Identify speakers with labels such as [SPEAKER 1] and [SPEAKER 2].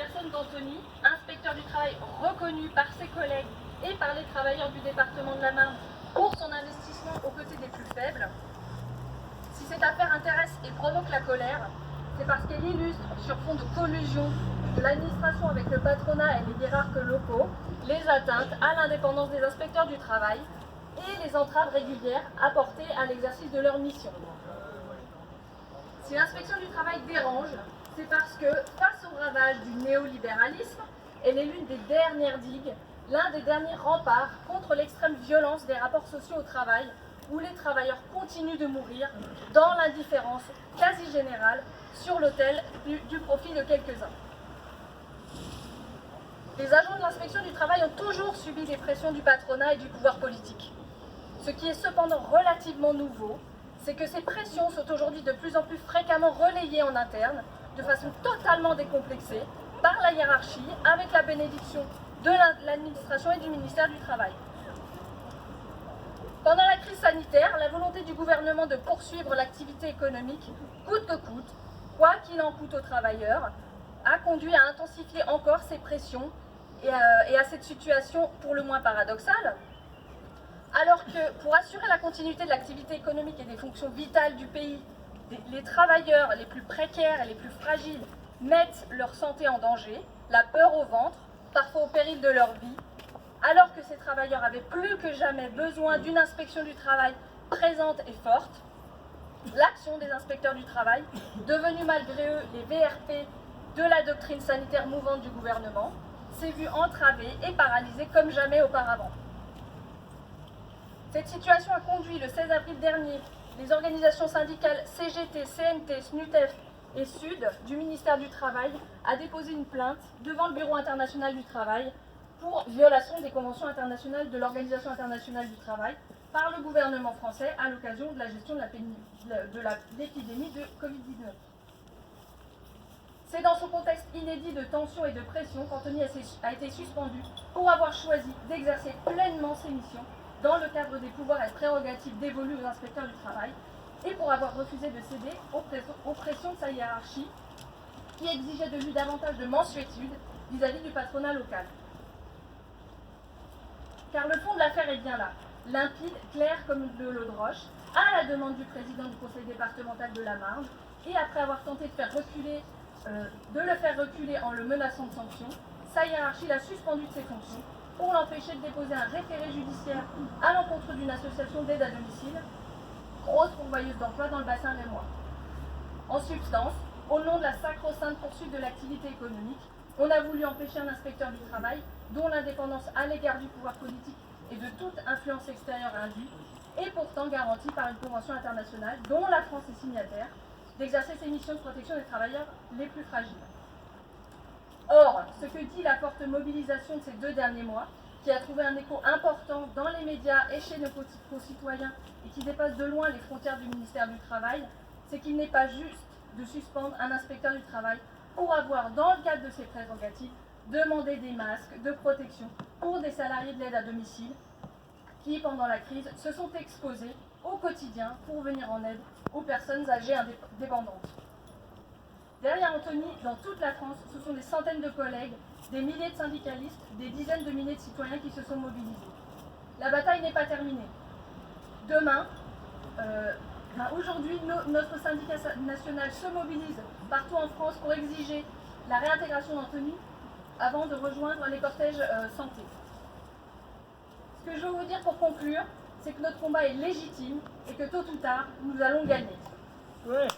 [SPEAKER 1] personne d'Anthony, inspecteur du travail reconnu par ses collègues et par les travailleurs du département de la Marne pour son investissement aux côtés des plus faibles. Si cette affaire intéresse et provoque la colère, c'est parce qu'elle illustre, sur fond de collusion de l'administration avec le patronat et les hiérarques locaux, les atteintes à l'indépendance des inspecteurs du travail et les entraves régulières apportées à l'exercice de leur mission. Si l'inspection du travail dérange, c'est parce que, face au ravage du néolibéralisme, elle est l'une des dernières digues, l'un des derniers remparts contre l'extrême violence des rapports sociaux au travail, où les travailleurs continuent de mourir dans l'indifférence quasi générale sur l'autel du profit de quelques-uns. Les agents de l'inspection du travail ont toujours subi des pressions du patronat et du pouvoir politique. Ce qui est cependant relativement nouveau, c'est que ces pressions sont aujourd'hui de plus en plus fréquemment relayées en interne, de façon totalement décomplexée, par la hiérarchie, avec la bénédiction de l'administration et du ministère du Travail. Pendant la crise sanitaire, la volonté du gouvernement de poursuivre l'activité économique, coûte que coûte, quoi qu'il en coûte aux travailleurs, a conduit à intensifier encore ces pressions et à cette situation pour le moins paradoxale. Alors que pour assurer la continuité de l'activité économique et des fonctions vitales du pays, les travailleurs les plus précaires et les plus fragiles mettent leur santé en danger, la peur au ventre, parfois au péril de leur vie, alors que ces travailleurs avaient plus que jamais besoin d'une inspection du travail présente et forte, l'action des inspecteurs du travail, devenus malgré eux les VRP de la doctrine sanitaire mouvante du gouvernement, s'est vue entravée et paralysée comme jamais auparavant. Cette situation a conduit le 16 avril dernier les organisations syndicales CGT, CNT, SNUTEF et SUD du ministère du Travail à déposer une plainte devant le Bureau international du travail pour violation des conventions internationales de l'Organisation internationale du travail par le gouvernement français à l'occasion de la gestion de l'épidémie de Covid-19. C'est dans ce contexte inédit de tension et de pression qu'Anthony a été suspendu pour avoir choisi d'exercer pleinement ses missions dans le cadre des pouvoirs et prérogatives dévolus aux inspecteurs du travail et pour avoir refusé de céder aux pressions de sa hiérarchie qui exigeait de lui davantage de mansuétude vis-à-vis du patronat local. Car le fond de l'affaire est bien là, limpide, clair comme de l'eau de roche, à la demande du président du conseil départemental de la Marne, et après avoir tenté de le faire reculer en le menaçant de sanctions, sa hiérarchie l'a suspendu de ses fonctions pour l'empêcher de déposer un référé judiciaire à l'encontre d'une association d'aide à domicile, grosse pourvoyeuse d'emploi dans le bassin rémois. En substance, au nom de la sacro-sainte poursuite de l'activité économique, on a voulu empêcher un inspecteur du travail, dont l'indépendance à l'égard du pouvoir politique et de toute influence extérieure indue, est pourtant garantie par une convention internationale dont la France est signataire, d'exercer ses missions de protection des travailleurs les plus fragiles. Or, ce que dit la forte mobilisation de ces 2 derniers mois, qui a trouvé un écho important dans les médias et chez nos concitoyens et qui dépasse de loin les frontières du ministère du Travail, c'est qu'il n'est pas juste de suspendre un inspecteur du travail pour avoir, dans le cadre de ses prérogatives, demandé des masques de protection pour des salariés de l'aide à domicile qui, pendant la crise, se sont exposés au quotidien pour venir en aide aux personnes âgées dépendantes. Derrière Anthony, dans toute la France, ce sont des centaines de collègues, des milliers de syndicalistes, des dizaines de milliers de citoyens qui se sont mobilisés. La bataille n'est pas terminée. Demain, aujourd'hui, notre syndicat national se mobilise partout en France pour exiger la réintégration d'Anthony avant de rejoindre les cortèges santé. Ce que je veux vous dire pour conclure, c'est que notre combat est légitime et que tôt ou tard, nous allons gagner. Ouais.